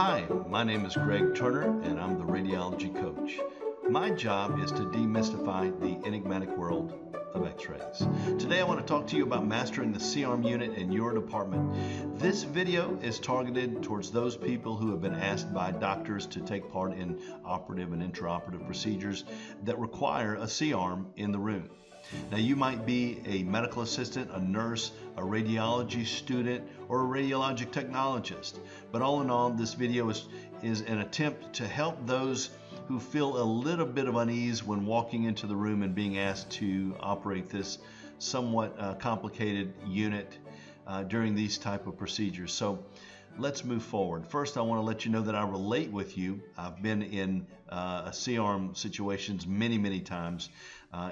Hi, my name is Greg Turner and I'm the radiology coach. My job is to demystify the enigmatic world of x-rays. Today I want to talk to you about mastering the C-arm unit in your department. This video is targeted towards those people who have been asked by doctors to take part in operative and intraoperative procedures that require a C-arm in the room. Now, you might be a medical assistant, a nurse, a radiology student, or a radiologic technologist. But all in all, this video is an attempt to help those who feel a little bit of unease when walking into the room and being asked to operate this somewhat complicated unit during these type of procedures. So let's move forward. First, I want to let you know that I relate with you. I've been in C-arm situations many times.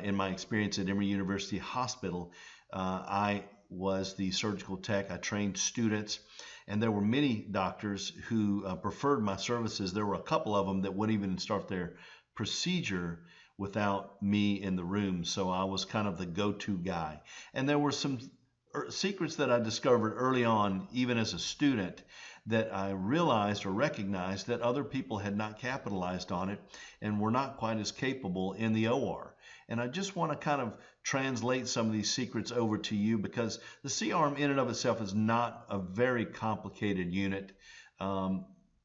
In my experience at Emory University Hospital, I was the surgical tech. I trained students, and there were many doctors who preferred my services. There were a couple of them that wouldn't even start their procedure without me in the room, so I was kind of the go-to guy. And there were some secrets that I discovered early on, even as a student, that I realized or recognized that other people had not capitalized on it and were not quite as capable in the OR. And I just want to kind of translate some of these secrets over to you, because the C-arm in and of itself is not a very complicated unit.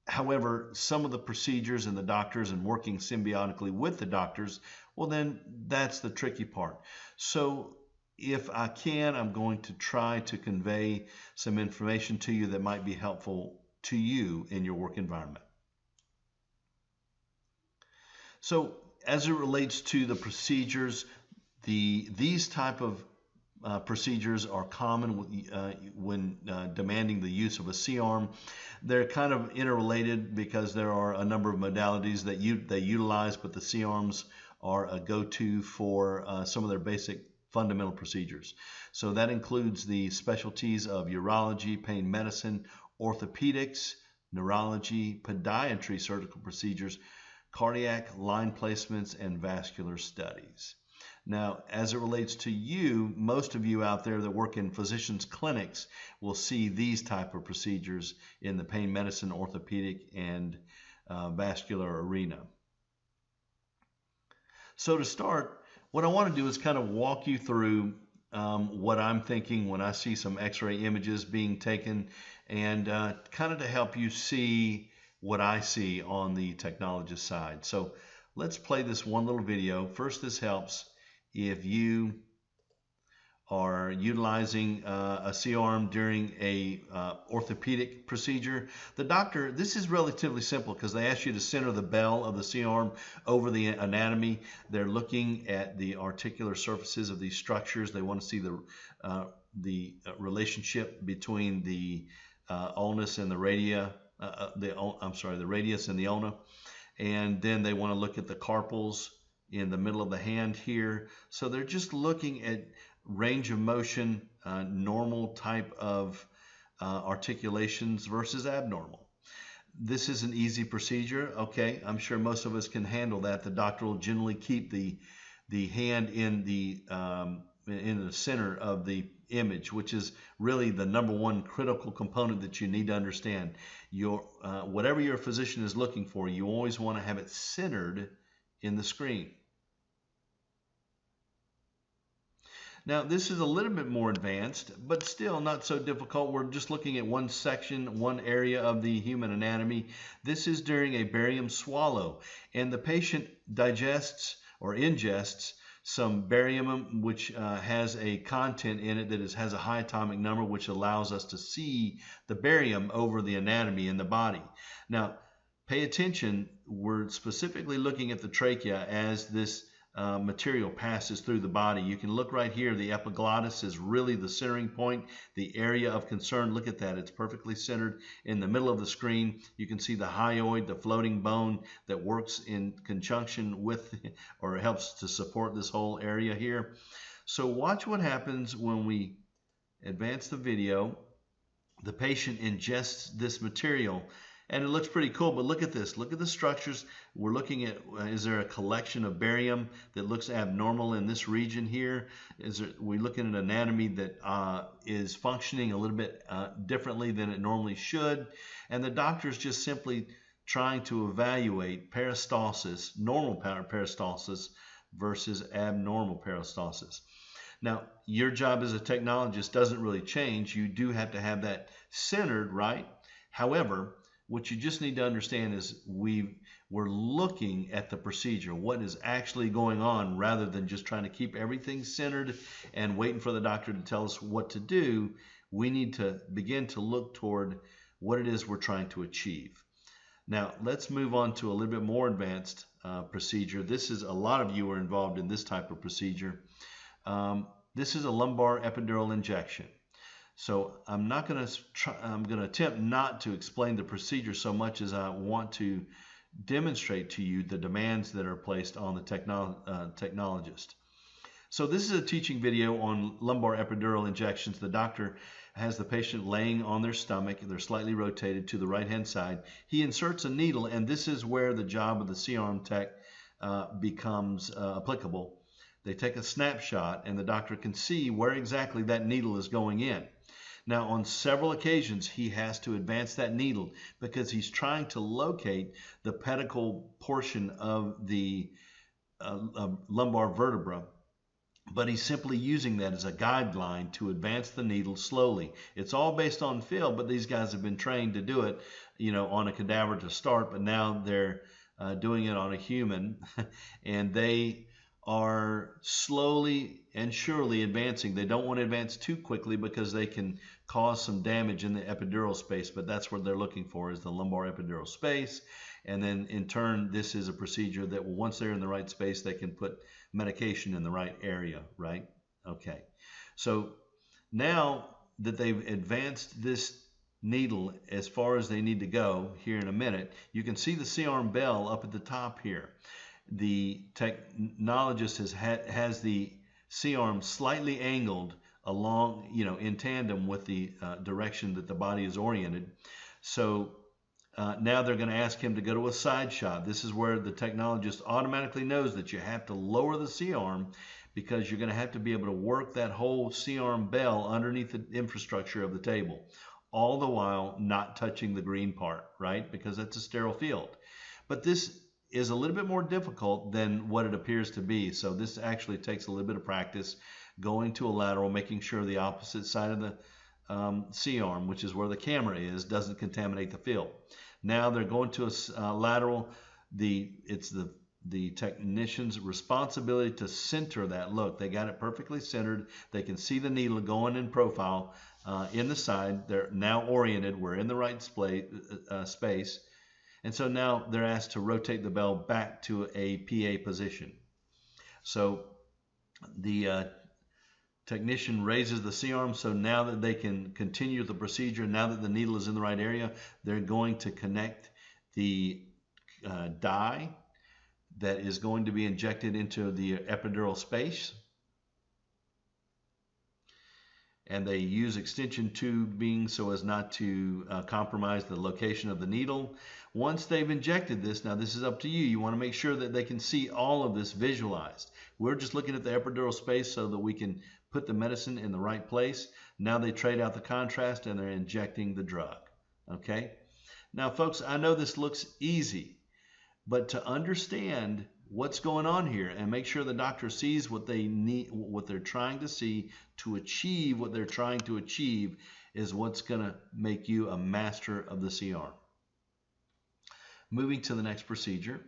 However, some of the procedures and the doctors and working symbiotically with the doctors, well, then that's the tricky part. So if I can, I'm going to try to convey some information to you that might be helpful to you in your work environment. So as it relates to the procedures, these type of procedures are common when demanding the use of a C-arm. They're kind of interrelated because there are a number of modalities that they utilize, but the C-arms are a go-to for some of their basic fundamental procedures. So that includes the specialties of urology, pain medicine, orthopedics, neurology, podiatry, surgical procedures, cardiac, line placements, and vascular studies. Now, as it relates to you, most of you out there that work in physicians' clinics will see these type of procedures in the pain medicine, orthopedic, and vascular arena. So to start, what I want to do is kind of walk you through what I'm thinking when I see some x-ray images being taken, and kind of to help you see what I see on the technologist side. So let's play this one little video. First, this helps if you are utilizing a C-arm during a orthopedic procedure. The doctor, this is relatively simple because they ask you to center the bell of the C-arm over the anatomy. They're looking at the articular surfaces of these structures. They want to see the relationship between the ulnus and the radia, the radius and the ulna. And then they want to look at the carpals in the middle of the hand here. So they're just looking at range of motion, normal type of articulations versus abnormal. This is an easy procedure. Okay, I'm sure most of us can handle that. The doctor will generally keep the hand in the center of the image, which is really the number one critical component that you need to understand. Whatever your physician is looking for, you always want to have it centered in the screen. Now, this is a little bit more advanced, but still not so difficult. We're just looking at one section, one area of the human anatomy. This is during a barium swallow, and the patient digests or ingests some barium, which has a content in it that has a high atomic number, which allows us to see the barium over the anatomy in the body. Now, pay attention. We're specifically looking at the trachea as this material passes through the body. You can look right here. The epiglottis is really the centering point, the area of concern. Look at that. It's perfectly centered in the middle of the screen. You can see the hyoid, the floating bone that works in conjunction with or helps to support this whole area here. So watch what happens when we advance the video. The patient ingests this material, And it looks pretty cool, but look at this. Look at the structures. We're looking at, is there a collection of barium that looks abnormal in this region here? We're looking at anatomy that is functioning a little bit differently than it normally should. And the doctor's just simply trying to evaluate peristalsis, normal peristalsis versus abnormal peristalsis. Now, your job as a technologist doesn't really change. You do have to have that centered, right? However, what you just need to understand is we're looking at the procedure, what is actually going on, rather than just trying to keep everything centered and waiting for the doctor to tell us what to do. We need to begin to look toward what it is we're trying to achieve. Now, let's move on to a little bit more advanced procedure. A lot of you are involved in this type of procedure. This is a lumbar epidural injection. So I'm going to attempt not to explain the procedure so much as I want to demonstrate to you the demands that are placed on the technologist. So this is a teaching video on lumbar epidural injections. The doctor has the patient laying on their stomach. They're slightly rotated to the right-hand side. He inserts a needle, and this is where the job of the C-arm tech becomes applicable. They take a snapshot, and the doctor can see where exactly that needle is going in. Now, on several occasions, he has to advance that needle because he's trying to locate the pedicle portion of the lumbar vertebra, but he's simply using that as a guideline to advance the needle slowly. It's all based on feel, but these guys have been trained to do it, on a cadaver to start, but now they're doing it on a human, and they are slowly and surely advancing. They don't want to advance too quickly because they can cause some damage in the epidural space, but that's what they're looking for, is the lumbar epidural space. And then in turn, this is a procedure that once they're in the right space, they can put medication in the right area, right? Okay. So now that they've advanced this needle as far as they need to go here in a minute, you can see the C-arm bell up at the top here. The technologist has the C-arm slightly angled along, in tandem with the direction that the body is oriented. So now they're going to ask him to go to a side shot. This is where the technologist automatically knows that you have to lower the C-arm because you're going to have to be able to work that whole C-arm bell underneath the infrastructure of the table, all the while not touching the green part, right? Because that's a sterile field. But this is a little bit more difficult than what it appears to be. So this actually takes a little bit of practice, going to a lateral, making sure the opposite side of the C-arm, which is where the camera is, doesn't contaminate the field. Now they're going to a lateral. It's the technician's responsibility to center that. Look, they got it perfectly centered. They can see the needle going in profile in the side. They're now oriented. We're in the right space. And so now they're asked to rotate the bell back to a PA position. So the technician raises the C-arm, so now that they can continue the procedure, now that the needle is in the right area, they're going to connect the dye that is going to be injected into the epidural space. And they use extension tubing so as not to compromise the location of the needle. Once they've injected this, now this is up to you. You want to make sure that they can see all of this visualized. We're just looking at the epidural space so that we can put the medicine in the right place. Now they trade out the contrast and they're injecting the drug. Okay? Now, folks, I know this looks easy, but to understand what's going on here and make sure the doctor sees what they need, what they're trying to see to achieve what they're trying to achieve, is what's going to make you a master of the C-arm. Moving to the next procedure.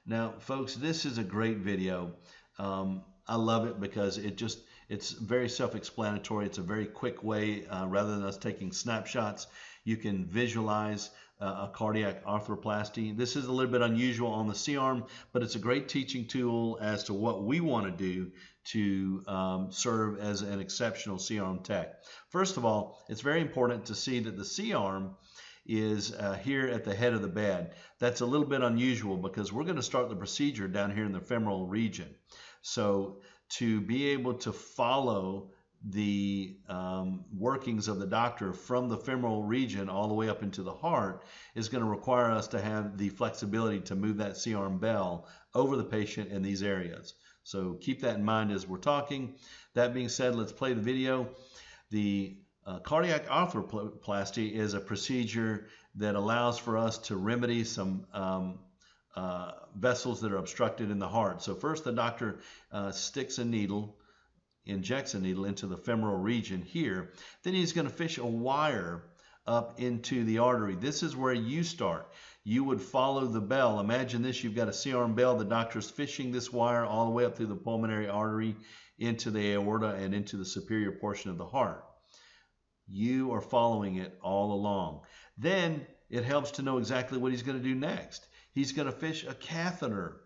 Now, folks, this is a great video. I love it because it's very self-explanatory. It's a very quick way, rather than us taking snapshots, you can visualize a cardiac arthroplasty. This is a little bit unusual on the C-arm, but it's a great teaching tool as to what we want to do to serve as an exceptional C-arm tech. First of all, it's very important to see that the C-arm is here at the head of the bed. That's a little bit unusual because we're going to start the procedure down here in the femoral region. So to be able to follow the workings of the doctor from the femoral region all the way up into the heart is going to require us to have the flexibility to move that C-arm bell over the patient in these areas. So keep that in mind as we're talking. That being said, let's play the video. The cardiac arthroplasty is a procedure that allows for us to remedy some vessels that are obstructed in the heart. So first the doctor injects a needle into the femoral region here. Then he's going to fish a wire up into the artery. This is where you start. You would follow the bell. Imagine this, you've got a C-arm bell. The doctor's fishing this wire all the way up through the pulmonary artery into the aorta and into the superior portion of the heart. You are following it all along. Then it helps to know exactly what he's going to do next. He's going to fish a catheter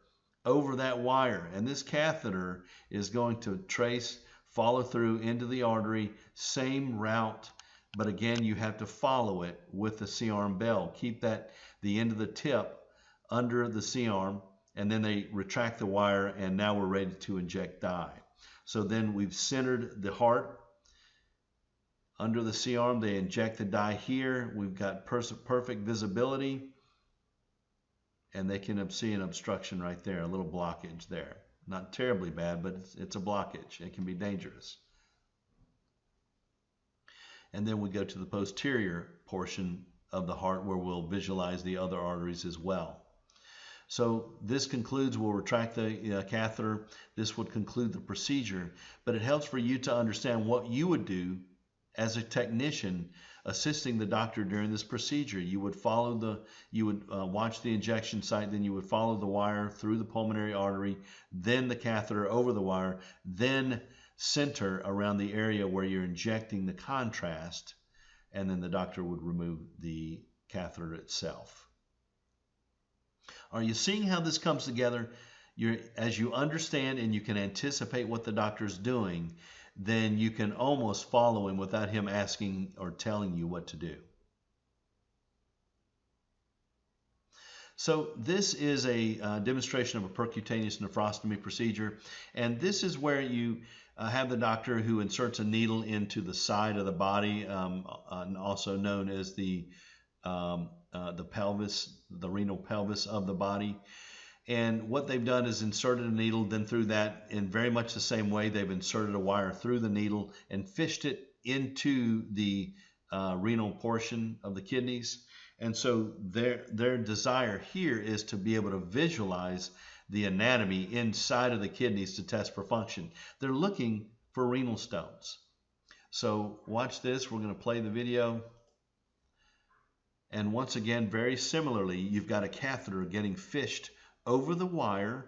over that wire, and this catheter is going to follow through into the artery, same route, but again you have to follow it with the C-arm bell. Keep the end of the tip under the C-arm, and then they retract the wire, and now we're ready to inject dye. So then we've centered the heart under the C-arm. They inject the dye here. We've got perfect visibility, and they can see an obstruction right there, a little blockage there. Not terribly bad, but it's a blockage. It can be dangerous. And then we go to the posterior portion of the heart where we'll visualize the other arteries as well. So this concludes, we'll retract the catheter. This would conclude the procedure, but it helps for you to understand what you would do as a technician assisting the doctor during this procedure. You would watch the injection site, then you would follow the wire through the pulmonary artery, then the catheter over the wire, then center around the area where you're injecting the contrast, and then the doctor would remove the catheter itself. Are you seeing how this comes together? As you understand and you can anticipate what the doctor's doing, then you can almost follow him without him asking or telling you what to do. So this is a demonstration of a percutaneous nephrostomy procedure, and this is where you have the doctor who inserts a needle into the side of the body, also known as the pelvis, the renal pelvis of the body. And what they've done is inserted a needle, then through that, in very much the same way, they've inserted a wire through the needle and fished it into the renal portion of the kidneys. And so their desire here is to be able to visualize the anatomy inside of the kidneys to test for function. They're looking for renal stones. So watch this. We're going to play the video. And once again, very similarly, you've got a catheter getting fished over the wire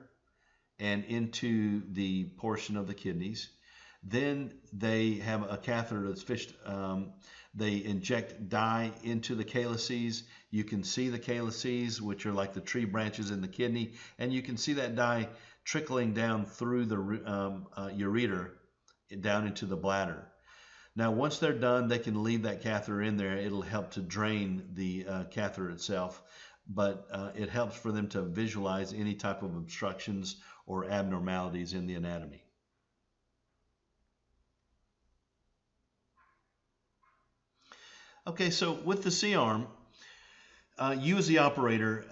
and into the portion of the kidneys. Then they have a catheter that's fished. They inject dye into the calyces. You can see the calyces, which are like the tree branches in the kidney, and you can see that dye trickling down through the ureter down into the bladder. Now, once they're done, they can leave that catheter in there. It'll help to drain the catheter itself, but it helps for them to visualize any type of obstructions or abnormalities in the anatomy. Okay, so with the C-arm, you as the operator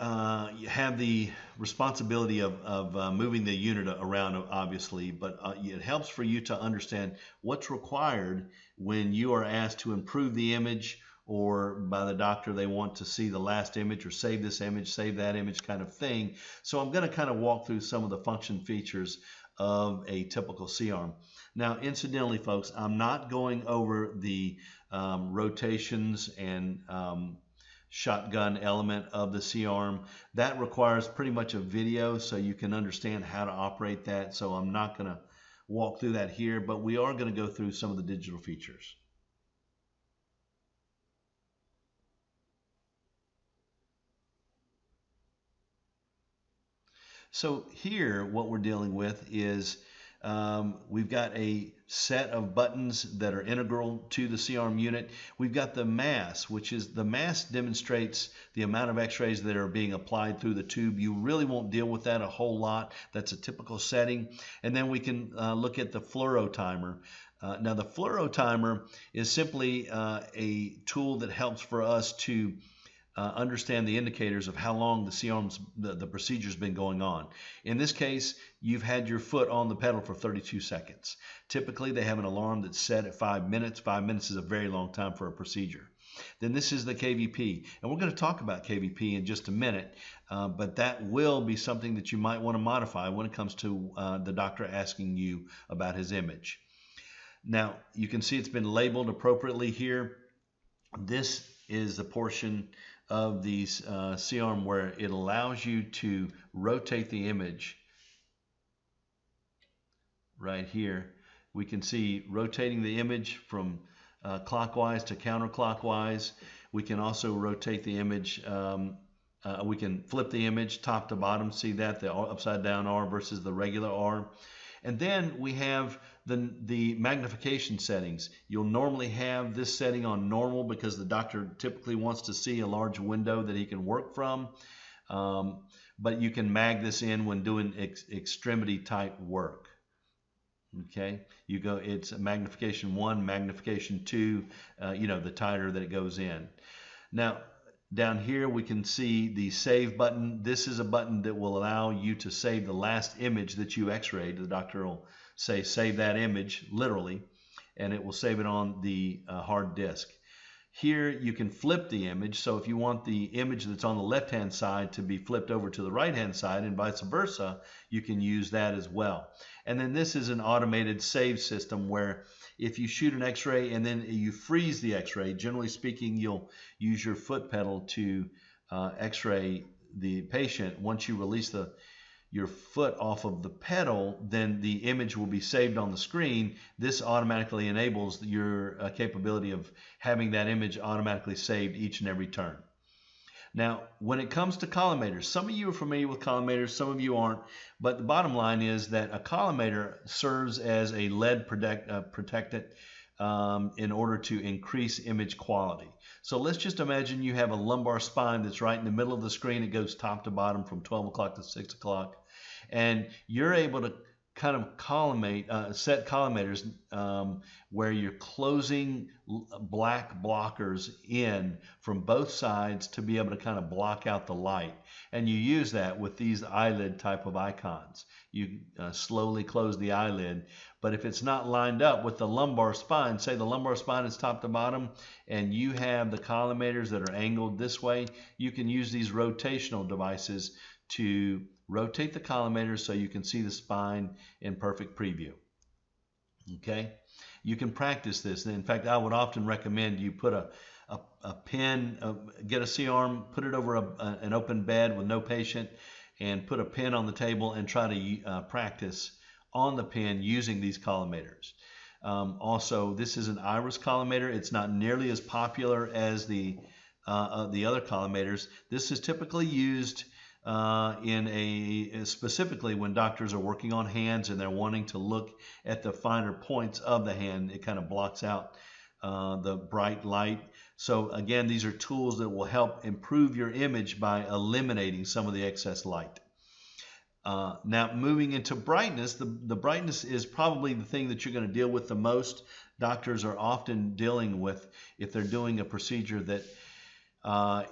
you have the responsibility of moving the unit around, obviously, but it helps for you to understand what's required when you are asked to improve the image, or by the doctor they want to see the last image or save this image, save that image kind of thing. So I'm going to kind of walk through some of the function features of a typical C-arm. Now, incidentally, folks, I'm not going over the rotations and shotgun element of the C-arm. That requires pretty much a video so you can understand how to operate that. So I'm not going to walk through that here, but we are going to go through some of the digital features. So here what we're dealing with is we've got a set of buttons that are integral to the C-arm unit. We've got the mass, which is the mass demonstrates the amount of x-rays that are being applied through the tube. You really won't deal with that a whole lot. That's a typical setting. And then we can look at the fluoro timer. Now the fluorotimer is simply a tool that helps for us to understand the indicators of how long the procedure's been going on. In this case, you've had your foot on the pedal for 32 seconds. Typically, they have an alarm that's set at 5 minutes. 5 minutes is a very long time for a procedure. Then this is the KVP, and we're going to talk about KVP in just a minute, but that will be something that you might want to modify when it comes to the doctor asking you about his image. Now, you can see it's been labeled appropriately here. This is the portion of these C-arm where it allows you to rotate the image. Right here, we can see rotating the image from clockwise to counterclockwise. We can also rotate the image. We can flip the image top to bottom. See that, the upside down R versus the regular R. And then we have the magnification settings. You'll normally have this setting on normal because the doctor typically wants to see a large window that he can work from. But you can mag this in when doing extremity type work. Okay, you go, it's a magnification 1, magnification 2, the tighter that it goes in. Now, down here we can see the save button. This is a button that will allow you to save the last image that you x-rayed. The doctor will say save that image, literally, and it will save it on the hard disk. Here you can flip the image, so if you want the image that's on the left-hand side to be flipped over to the right-hand side and vice versa, you can use that as well. And then this is an automated save system where if you shoot an x-ray and then you freeze the x-ray, generally speaking, you'll use your foot pedal to x-ray the patient. Once you release your foot off of the pedal, then the image will be saved on the screen. This automatically enables your capability of having that image automatically saved each and every turn. Now, when it comes to collimators, some of you are familiar with collimators, some of you aren't, but the bottom line is that a collimator serves as a lead protectant in order to increase image quality. So let's just imagine you have a lumbar spine that's right in the middle of the screen. It goes top to bottom from 12 o'clock to 6 o'clock. And you're able to kind of set collimators where you're closing black blockers in from both sides to be able to kind of block out the light. And you use that with these eyelid type of icons. You slowly close the eyelid, but if it's not lined up with the lumbar spine, say the lumbar spine is top to bottom and you have the collimators that are angled this way, you can use these rotational devices to rotate the collimator so you can see the spine in perfect preview. Okay, you can practice this. In fact, I would often recommend you put a pin, get a C-arm, put it over an open bed with no patient, and put a pin on the table and try to practice on the pin using these collimators. Also, this is an iris collimator. It's not nearly as popular as the other collimators. This is typically used specifically when doctors are working on hands and they're wanting to look at the finer points of the hand. It kind of blocks out the bright light. So again, these are tools that will help improve your image by eliminating some of the excess light. Now moving into brightness, the brightness is probably the thing that you're going to deal with the most. Doctors are often dealing with, if they're doing a procedure that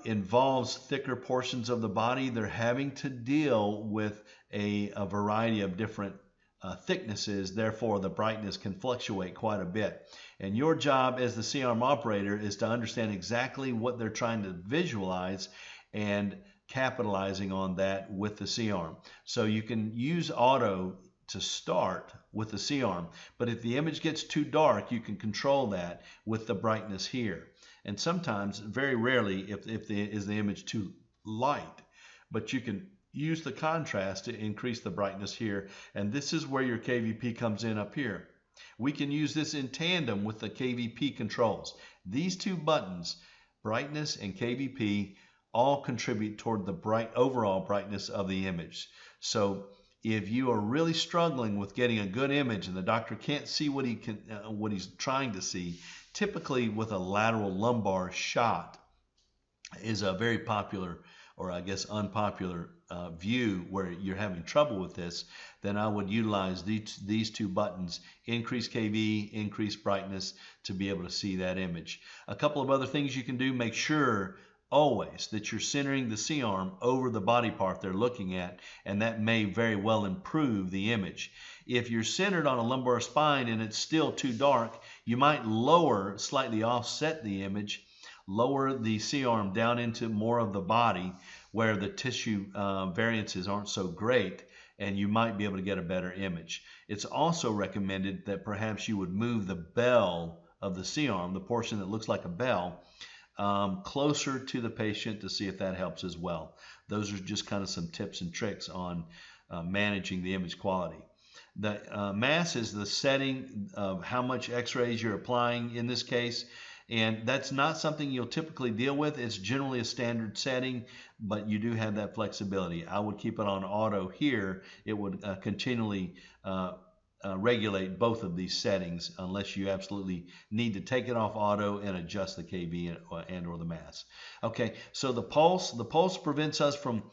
involves thicker portions of the body, they're having to deal with a variety of different thicknesses. Therefore, the brightness can fluctuate quite a bit. And your job as the C-arm operator is to understand exactly what they're trying to visualize and capitalizing on that with the C-arm. So you can use auto to start with the C-arm, but if the image gets too dark, you can control that with the brightness here. And sometimes, very rarely, if the image too light, but you can use the contrast to increase the brightness here. And this is where your KVP comes in up here. We can use this in tandem with the KVP controls. These two buttons, brightness and KVP, all contribute toward the overall brightness of the image. So if you are really struggling with getting a good image and the doctor can't see what he's trying to see, typically with a lateral lumbar shot, is a very popular, or I guess unpopular view where you're having trouble with this, then I would utilize these two buttons, increase KV, increase brightness, to be able to see that image. A couple of other things you can do: make sure always that you're centering the C-arm over the body part they're looking at, and that may very well improve the image. If you're centered on a lumbar spine and it's still too dark, you might slightly offset the image, lower the C-arm down into more of the body where the tissue variances aren't so great, and you might be able to get a better image. It's also recommended that perhaps you would move the bell of the C-arm, the portion that looks like a bell, closer to the patient to see if that helps as well. Those are just kind of some tips and tricks on managing the image quality. The mass is the setting of how much x-rays you're applying in this case. And that's not something you'll typically deal with. It's generally a standard setting, but you do have that flexibility. I would keep it on auto here. It would continually regulate both of these settings unless you absolutely need to take it off auto and adjust the kV and or the mass. Okay, so the pulse prevents us from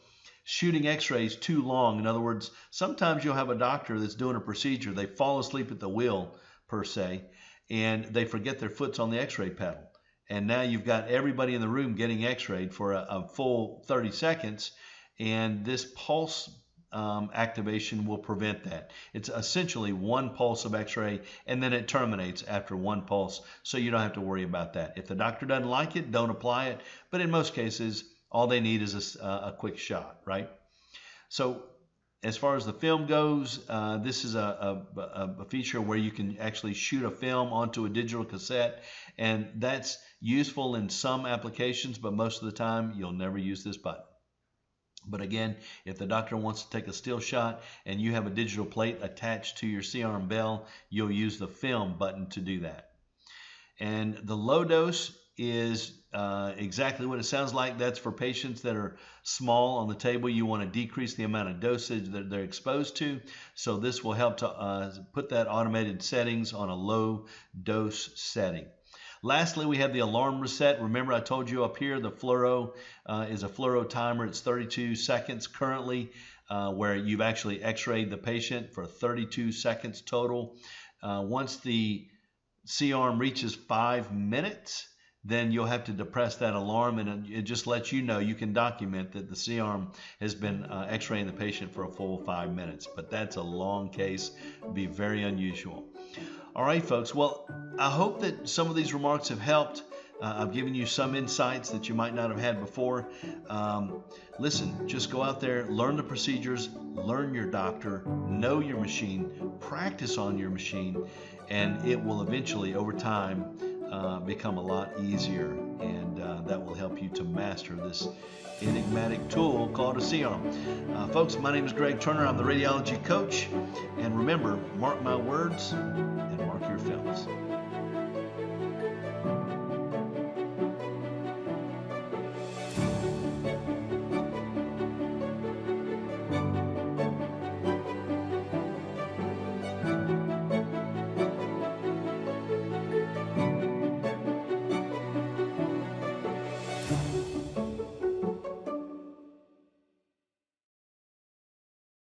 shooting x-rays too long. In other words, sometimes you'll have a doctor that's doing a procedure, they fall asleep at the wheel per se, and they forget their foot's on the x-ray pedal. And now you've got everybody in the room getting x-rayed for a full 30 seconds, and this pulse activation will prevent that. It's essentially one pulse of x-ray, and then it terminates after one pulse, so you don't have to worry about that. If the doctor doesn't like it, don't apply it, but in most cases, all they need is a quick shot, right? So as far as the film goes, this is a feature where you can actually shoot a film onto a digital cassette, and that's useful in some applications, but most of the time you'll never use this button. But again, if the doctor wants to take a still shot and you have a digital plate attached to your C-arm bell, you'll use the film button to do that. And the low dose is exactly what it sounds like. That's for patients that are small on the table. You want to decrease the amount of dosage that they're exposed to. So this will help to put that automated settings on a low dose setting. Lastly, we have the alarm reset. Remember, I told you up here the fluoro is a fluoro timer. It's 32 seconds currently, where you've actually x-rayed the patient for 32 seconds total. Once the C-arm reaches 5 minutes, then you'll have to depress that alarm, and it just lets you know, you can document that the C-arm has been x-raying the patient for a full 5 minutes. But that's a long case, be very unusual. All right, folks. Well, I hope that some of these remarks have helped. I've given you some insights that you might not have had before. Listen, just go out there, learn the procedures, learn your doctor, know your machine, practice on your machine, and it will eventually, over time, become a lot easier, and that will help you to master this enigmatic tool called a C-arm. Folks, my name is Greg Turner. I'm the radiology coach, and remember, mark my words,